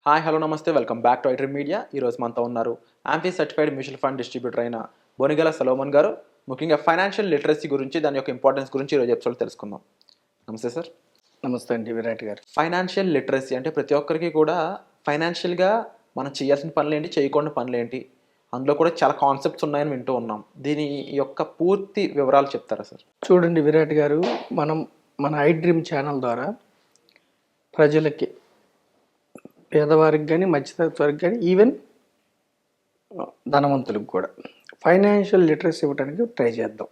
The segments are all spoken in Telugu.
హాయ్ హలో నమస్తే welcome back to iDream media. ఈరోజు మనతో ఉన్నారు amphi certified mutual fund distributor అయిన బొనిగల సలోమన్ గారు. ముఖ్యంగా ఫైనాన్షియల్ లిటరసీ గురించి, దాని యొక్క ఇంపార్టెన్స్ గురించి ఈరోజు ఎపిసోడ్ తెలుసుకుందాం. నమస్తే సార్. నమస్తే అండి విరాట్ గారు. ఫైనాన్షియల్ లిటరసీ అంటే ప్రతి ఒక్కరికి కూడా ఫైనాన్షియల్గా మనం చేయాల్సిన పనులేంటి, చేయకూడని పనులేంటి, అందులో కూడా చాలా కాన్సెప్ట్స్ ఉన్నాయని వింటూ ఉన్నాం. దీని యొక్క పూర్తి వివరాలు చెప్తారా సార్? చూడండి విరాట్ గారు, మన ఐడ్రీమ్ ఛానల్ ద్వారా ప్రజలకి, పేదవారికి కానీ, మధ్యతరగతి వారికి కానీ, ఈవెన్ ధనవంతులకు కూడా ఫైనాన్షియల్ లిటరసీ ఇవ్వడానికి ట్రై చేద్దాం.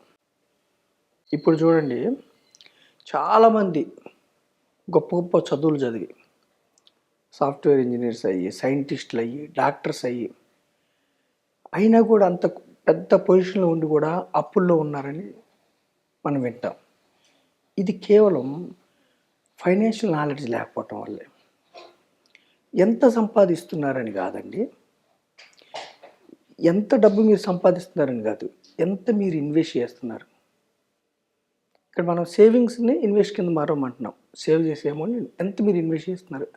ఇప్పుడు చూడండి, చాలామంది గొప్ప గొప్ప చదువులు చదివి సాఫ్ట్వేర్ ఇంజనీర్స్ అయ్యి, సైంటిస్టులు అయ్యి, డాక్టర్స్ అయ్యి, అయినా కూడా అంత పెద్ద పొజిషన్లో ఉండి కూడా అప్పుల్లో ఉన్నారని మనం వింటాం. ఇది కేవలం ఫైనాన్షియల్ నాలెడ్జ్ లేకపోవటం వల్లే. ఎంత సంపాదిస్తున్నారని కాదండి, ఎంత డబ్బు మీరు సంపాదిస్తున్నారని కాదు, ఎంత మీరు ఇన్వెస్ట్ చేస్తున్నారు. ఇక్కడ మనం సేవింగ్స్ని ఇన్వెస్ట్ కింద మారమంటున్నాం. సేవ్ చేసే అమౌంట్ ఎంత మీరు ఇన్వెస్ట్ చేస్తున్నారు,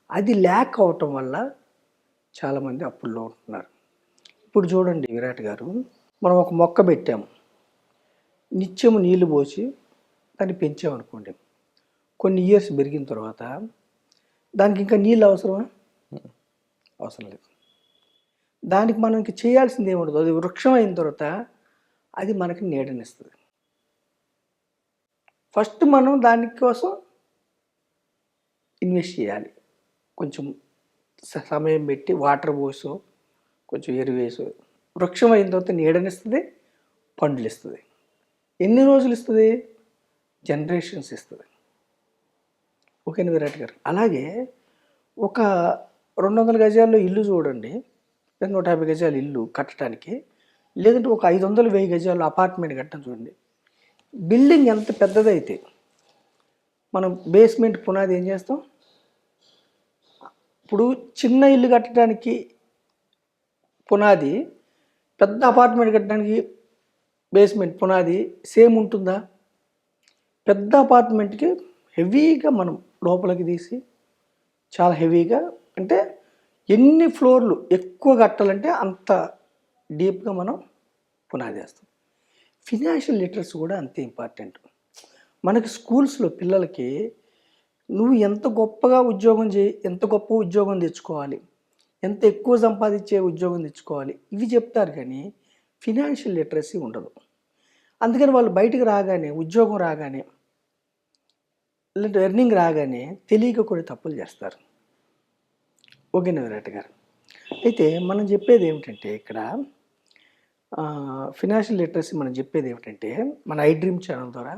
అది ల్యాక్ అవటం వల్ల చాలామంది అప్పుల్లో ఉంటున్నారు. ఇప్పుడు చూడండి విరాట్ గారు, మనం ఒక మొక్క పెట్టాము, నిత్యము నీళ్లు పోసి దాన్ని పెంచామనుకోండి, కొన్ని ఇయర్స్ పెరిగిన తర్వాత దానికి ఇంకా నీళ్ళు అవసరమా? అవసరం లేదు. దానికి మనం ఇంక చేయాల్సింది ఏముండదు. అది వృక్షం అయిన తర్వాత అది మనకి నీడనిస్తుంది. ఫస్ట్ మనం దానికోసం ఇన్వెస్ట్ చేయాలి. కొంచెం సమయం పెట్టి వాటర్ పోసో, కొంచెం ఎరువు వేసో, వృక్షం అయిన తర్వాత నీడనిస్తుంది, పండ్లు ఇస్తుంది. ఎన్ని రోజులు ఇస్తుంది? జనరేషన్స్ ఇస్తుంది. ఓకేనా విరాట్ గారు? అలాగే ఒక 200 గజాల్లో ఇల్లు చూడండి, 150 గజాల ఇల్లు కట్టడానికి, లేదంటే ఒక 500-1000 గజాల్లో అపార్ట్మెంట్ కట్టడం చూడండి. బిల్డింగ్ ఎంత పెద్దదైతే మనం బేస్మెంట్ పునాది ఏం చేస్తాం? ఇప్పుడు చిన్న ఇల్లు కట్టడానికి పునాది, పెద్ద అపార్ట్మెంట్ కట్టడానికి బేస్మెంట్ పునాది సేమ్ ఉంటుందా? పెద్ద అపార్ట్మెంట్కి హెవీగా మనం లోపలికి తీసి, చాలా హెవీగా, అంటే ఎన్ని ఫ్లోర్లు ఎక్కువ కట్టాలంటే అంత డీప్గా మనం పునాది వేస్తాం. ఫినాన్షియల్ లిటరసీ కూడా అంతే ఇంపార్టెంట్. మనకి స్కూల్స్లో పిల్లలకి నువ్వు ఎంత గొప్పగా ఉద్యోగం చేయి, ఎంత గొప్ప ఉద్యోగం తెచ్చుకోవాలి, ఎంత ఎక్కువ సంపాదించే ఉద్యోగం తెచ్చుకోవాలి, ఇవి చెప్తారు. కానీ ఫినాన్షియల్ లిటరసీ ఉండదు. అందుకని వాళ్ళు బయటకు రాగానే, ఉద్యోగం రాగానే, లేదంటే ఎర్నింగ్ రాగానే తెలియక కూడా తప్పులు చేస్తారు. ఓకేనా విరాట్ గారు? అయితే మనం చెప్పేది ఏమిటంటే, ఇక్కడ ఫినాన్షియల్ లిటరసీ మనం చెప్పేది ఏమిటంటే, మన ఐడ్రీమ్ ఛానల్ ద్వారా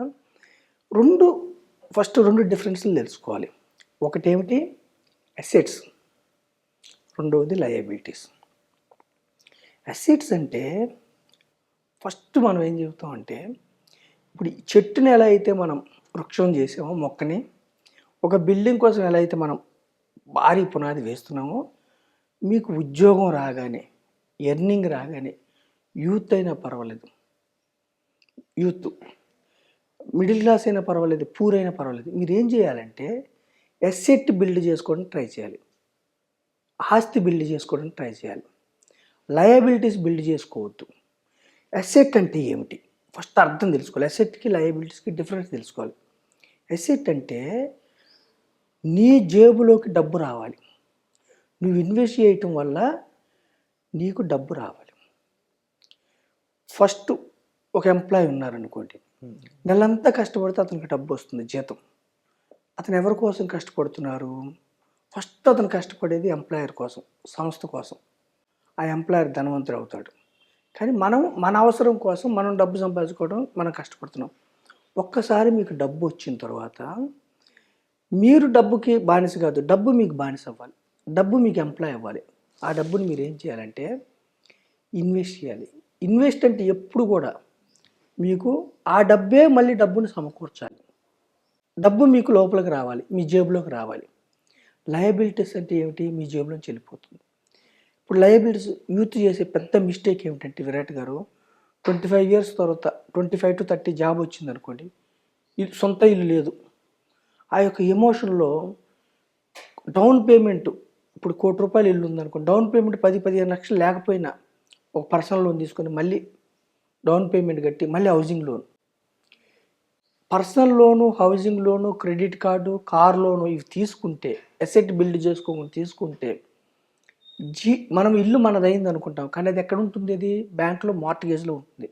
ఫస్ట్ రెండు డిఫరెన్స్లు తెలుసుకోవాలి. ఒకటేమిటి? అసెట్స్, రెండవది లయబిలిటీస్. అసెట్స్ అంటే ఫస్ట్ మనం ఏం చెబుతామంటే, ఇప్పుడు చెట్టుని ఎలా అయితే మనం వృక్షం చేసామో, మొక్కని, ఒక బిల్డింగ్ కోసం ఎలా అయితే మనం భారీ పునాది వేస్తున్నామో, మీకు ఉద్యోగం రాగానే, ఎర్నింగ్ రాగానే, యూత్ అయినా పర్వాలేదు, యూత్ మిడిల్ క్లాస్ అయినా పర్వాలేదు, పూర్ అయినా పర్వాలేదు, మీరు ఏం చేయాలంటే అసెట్ బిల్డ్ చేసుకోవడానికి ట్రై చేయాలి, ఆస్తి బిల్డ్ చేసుకోవడానికి ట్రై చేయాలి. లయబిలిటీస్ బిల్డ్ చేసుకోవద్దు. అసెట్ అంటే ఏమిటి ఫస్ట్ అర్థం తెలుసుకోవాలి. అసెట్కి లయబిలిటీస్కి డిఫరెన్స్ తెలుసుకోవాలి. అసెట్ అంటే నీ జేబులోకి డబ్బు రావాలి, నువ్వు ఇన్వెస్ట్ చేయటం వల్ల నీకు డబ్బు రావాలి. ఫస్ట్ ఒక ఎంప్లాయీ ఉన్నారనుకోండి, నెలంతా కష్టపడితే అతనికి డబ్బు వస్తుంది, జీతం. అతను ఎవరి కోసం కష్టపడుతున్నారు? ఫస్ట్ అతను కష్టపడేది ఎంప్లాయర్ కోసం, సంస్థ కోసం. ఆ ఎంప్లాయర్ ధనవంతుడు అవుతాడు. కానీ మనం మన అవసరం కోసం మనం డబ్బు సంపాదించుకోవడం మనం కష్టపడుతున్నాం. ఒక్కసారి మీకు డబ్బు వచ్చిన తర్వాత మీరు డబ్బుకి బానిస కాదు, డబ్బు మీకు బానిస అవ్వాలి, డబ్బు మీకు ఎంప్లాయ్ అవ్వాలి. ఆ డబ్బుని మీరు ఏం చేయాలంటే ఇన్వెస్ట్ చేయాలి. ఇన్వెస్ట్ అంటే ఎప్పుడు కూడా మీకు ఆ డబ్బే మళ్ళీ డబ్బుని సమకూర్చాలి. డబ్బు మీకు లోపలికి రావాలి, మీ జేబులోకి రావాలి. లయబిలిటీస్ అంటే ఏమిటి? మీ జేబులోంచి వెళ్ళిపోతుంది. ఇప్పుడు లయబిలిటీస్ యూత్ చేసే పెద్ద మిస్టేక్ ఏమిటంటే విరాట్ గారు, 25 ఇయర్స్ తర్వాత 25 to 30 జాబ్ వచ్చింది అనుకోండి, సొంత ఇల్లు లేదు, ఆ యొక్క ఎమోషన్లో డౌన్ పేమెంట్, ఇప్పుడు ₹1,00,00,000 ఇల్లు ఉందనుకో, డౌన్ పేమెంట్ 10-15 లక్షలు లేకపోయినా ఒక పర్సనల్ లోన్ తీసుకొని మళ్ళీ డౌన్ పేమెంట్ కట్టి మళ్ళీ housing loan, personal loan, housing loan, credit card, car loan ఇవి తీసుకుంటే, అసెట్ బిల్డ్ చేసుకోకుండా తీసుకుంటే మనం ఇల్లు మనదైంది అనుకుంటాం, కానీ అది ఎక్కడ ఉంటుంది? అది బ్యాంకులో మార్ట్గేజ్లో ఉంటుంది.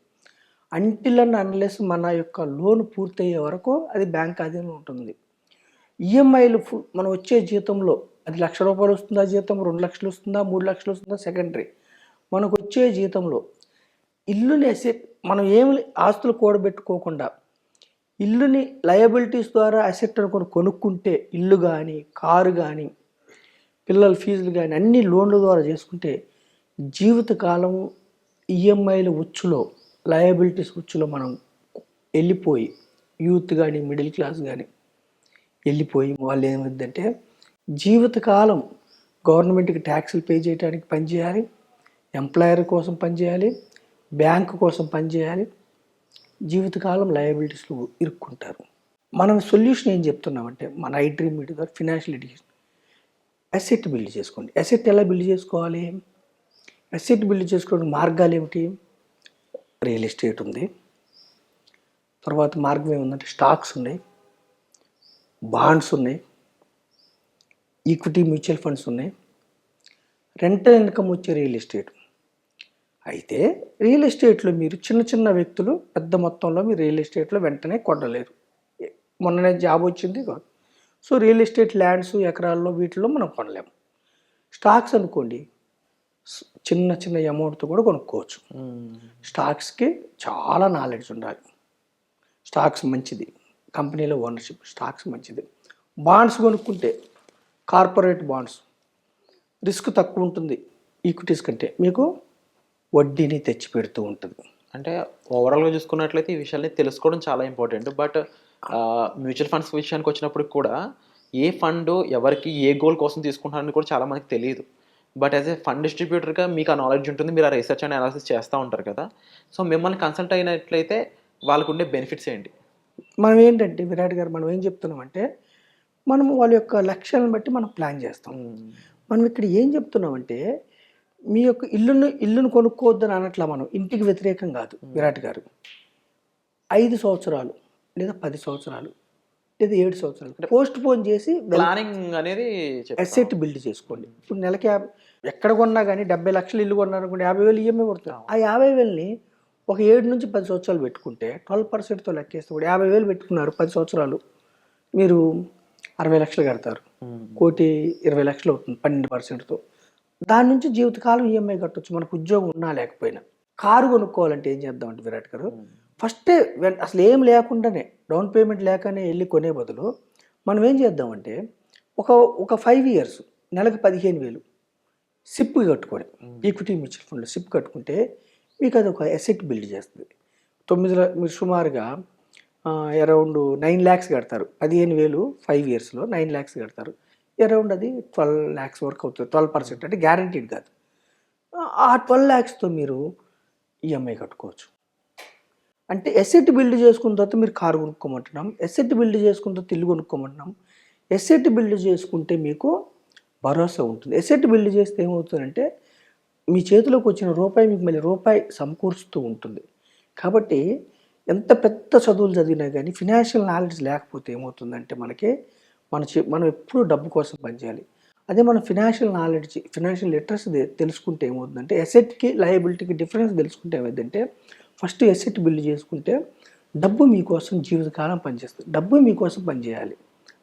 అంటిల్ అండ్ అన్లెస్ మన యొక్క లోన్ పూర్తయ్యే వరకు అది బ్యాంక్ అధీనంలో ఉంటుంది. ఈఎంఐలు మనం వచ్చే జీతంలో అది ₹1,00,000 వస్తుందా జీతం, 2 లక్షలు వస్తుందా, 3 లక్షలు వస్తుందా సెకండరీ. మనకు వచ్చే జీతంలో ఇల్లుని అసెట్, మనం ఏమి ఆస్తులు కూడబెట్టుకోకుండా ఇల్లుని లయబిలిటీస్ ద్వారా అసెట్ అనుకొని కొనుక్కుంటే, ఇల్లు కానీ, కారు కానీ, పిల్లల ఫీజులు కానీ అన్ని లోన్ల ద్వారా చేసుకుంటే జీవితకాలం ఈఎంఐల ఉచ్చులో, లయబిలిటీస్ ఉచ్చులో మనం వెళ్ళిపోయి, యూత్ కానీ మిడిల్ క్లాస్ కానీ వెళ్ళిపోయి వాళ్ళు ఏమైందంటే జీవితకాలం గవర్నమెంట్కి ట్యాక్సులు పే చేయడానికి పనిచేయాలి, ఎంప్లాయర్ కోసం పనిచేయాలి, బ్యాంకు కోసం పనిచేయాలి, జీవితకాలం లయబిలిటీస్లో ఇరుక్కుంటారు. మనం సొల్యూషన్ ఏం చెప్తున్నామంటే మన ఐడ్రీమ్ మీడియా ద్వారా ఫినాన్షియల్ ఎడ్యుకేషన్, అసెట్ బిల్డ్ చేసుకోండి. అసెట్ ఎలా బిల్డ్ చేసుకోవాలి? అసెట్ బిల్డ్ చేసుకోవడానికి మార్గాలు ఏమిటి? రియల్ ఎస్టేట్ ఉంది, తర్వాత మార్గం ఏముందంటే స్టాక్స్ ఉన్నాయి, బాండ్స్ ఉన్నాయి, ఈక్విటీ మ్యూచువల్ ఫండ్స్ ఉన్నాయి, రెంటల్ ఇన్కమ్ వచ్చే రియల్ ఎస్టేట్. అయితే రియల్ ఎస్టేట్లో మీరు చిన్న చిన్న వ్యక్తులు పెద్ద మొత్తంలో మీరు రియల్ ఎస్టేట్లో వెంటనే కొనలేరు. మొన్ననే జాబ్ వచ్చింది కాదు. సో రియల్ ఎస్టేట్ ల్యాండ్స్ ఎకరాల్లో వీటిలో మనం కొనలేము. స్టాక్స్ అనుకోండి, చిన్న చిన్న అమౌంట్తో కూడా కొనుక్కోవచ్చు. స్టాక్స్కి చాలా నాలెడ్జ్ ఉండాలి. స్టాక్స్ మంచిది, కంపెనీలో ఓనర్షిప్, స్టాక్స్ మంచిది. బాండ్స్ కొనుక్కుంటే కార్పొరేట్ బాండ్స్ రిస్క్ తక్కువ ఉంటుంది ఈక్విటీస్ కంటే, మీకు వడ్డీని తెచ్చి పెడుతూ ఉంటుంది. అంటే ఓవరాల్గా చూసుకున్నట్లయితే ఈ విషయాన్ని తెలుసుకోవడం చాలా ఇంపార్టెంట్. బట్ మ్యూచువల్ ఫండ్స్ విషయానికి వచ్చినప్పుడు కూడా ఏ ఫండ్ ఎవరికి ఏ గోల్ కోసం తీసుకుంటారని కూడా చాలా మందికి తెలియదు. బట్ యాజ్ ఏ ఫండ్ డిస్ట్రిబ్యూటర్గా మీకు ఆ నాలెడ్జ్ ఉంటుంది, మీరు ఆ రీసెర్చ్ అండ్ అనాలిసిస్ చేస్తూ ఉంటారు కదా. సో మిమ్మల్ని కన్సల్ట్ అయినట్లయితే వాళ్ళకు ఉండే బెనిఫిట్స్ ఏంటి? మనం ఏంటంటే విరాట్ గారు, మనం ఏం చెప్తున్నామంటే మనం వాళ్ళ యొక్క లక్ష్యాలను బట్టి మనం ప్లాన్ చేస్తాం. మనం ఇక్కడ ఏం చెప్తున్నామంటే మీ యొక్క ఇల్లును కొనుక్కోవద్దని అనట్లా, మనం ఇంటికి వ్యతిరేకం కాదు విరాట్ గారు. 5 సంవత్సరాలు లేదా 10 సంవత్సరాలు లేదా 7 సంవత్సరాలు పోస్ట్ పోన్ చేసి ప్లానింగ్ అనేది అసెట్ బిల్డ్ చేసుకోండి. ఇప్పుడు నెలకి ఎక్కడ కొన్నా కానీ 70 లక్షలు ఇల్లు కొన్నారనుకోండి, 50,000 ఈఎంఐ పడుతుంది. ఆ 50,000ని ఒక 7 నుంచి 10 సంవత్సరాలు పెట్టుకుంటే 12%తో లెక్కేస్తే కూడా 50,000 పెట్టుకున్నారు, 10 సంవత్సరాలు మీరు 60 లక్షలు కడతారు, 1,20,00,000 అవుతుంది 12%తో. దాని నుంచి జీవితకాలం ఈఎంఐ కట్టొచ్చు, మనకు ఉద్యోగం ఉన్నా లేకపోయినా. కారు కొనుక్కోవాలంటే ఏం చేద్దామంటే విరాట్ గారు, ఫస్టే అసలు ఏం లేకుండానే డౌన్ పేమెంట్ లేకనే వెళ్ళి కొనే బదులు మనం ఏం చేద్దామంటే ఒక 5 ఇయర్స్ నెలకు 15,000 సిప్ కట్టుకొని, ఈక్విటీ మ్యూచువల్ ఫండ్లో సిప్ కట్టుకుంటే మీకు అది ఒక అసెట్ బిల్డ్ చేస్తుంది. మీరు సుమారుగా అరౌండ్ 9 lakhs కడతారు. 15,000 5 ఇయర్స్లో 9 lakhs కడతారు. అరౌండ్ అది 12 lakhs వరకు అవుతుంది. 12% అంటే గ్యారంటీడ్ కాదు. ఆ 12 lakhsతో మీరు ఈఎంఐ కట్టుకోవచ్చు. అంటే అసెట్ బిల్డ్ చేసుకున్న తర్వాత మీరు కారు కొనుక్కోమంటున్నాం, అసెట్ బిల్డ్ చేసుకున్న తర్వాత ఇల్లు కొనుక్కోమంటున్నాం. అసెట్ బిల్డ్ చేసుకుంటే మీకు భరోసా ఉంటుంది. అసెట్ బిల్డ్ చేస్తే ఏమవుతుందంటే మీ చేతిలోకి వచ్చిన రూపాయి మీకు మళ్ళీ రూపాయి సమకూరుస్తూ ఉంటుంది. కాబట్టి ఎంత పెద్ద చదువులు చదివినా కానీ ఫినాన్షియల్ నాలెడ్జ్ లేకపోతే ఏమవుతుందంటే మనం ఎప్పుడూ డబ్బు కోసం పనిచేయాలి. అదే మనం ఫినాన్షియల్ నాలెడ్జ్, ఫినాన్షియల్ లిటరసీ తెలుసుకుంటే ఏమవుతుందంటే అసెట్కి లయబిలిటీకి డిఫరెన్స్ తెలుసుకుంటే ఏమైందంటే ఫస్ట్ అసెట్ బిల్డ్ చేసుకుంటే డబ్బు మీకోసం జీవితకాలం పనిచేస్తుంది. డబ్బు మీకోసం పనిచేయాలి,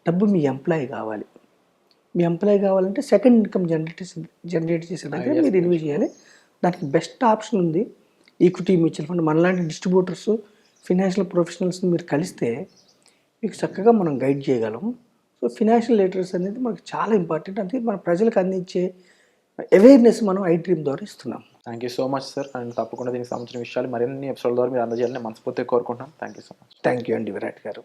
డబ్బు మీ ఎంప్లాయీ కావాలి. మీ ఎంప్లాయీ కావాలంటే సెకండ్ ఇన్కమ్ జనరేట్ చేసే దగ్గర మీరు ఇన్వెస్ట్ చేయాలి. దానికి బెస్ట్ ఆప్షన్ ఉంది ఈక్విటీ మ్యూచువల్ ఫండ్. మనలాంటి డిస్ట్రిబ్యూటర్స్, ఫినాన్షియల్ ప్రొఫెషనల్స్ని మీరు కలిస్తే మీకు చక్కగా మనం గైడ్ చేయగలం. సో ఫినాన్షియల్ లిటరసీ అనేది మనకు చాలా ఇంపార్టెంట్. అందుకే మన ప్రజలకు అందించే అవేర్నెస్ మనం ఐడ్రీమ్ ద్వారా ఇస్తున్నాం. Thank you so much sir. And తప్పకుండా దీనికి సంబంధించిన విషయాలు మరిన్ని ఎపిసోడ్ ద్వారా మీరు అందజేయాలని మనస్ఫూర్తిగా కోరుకుంటున్నాం. Thank you so much. Thank you అండి విరాట్ గారు.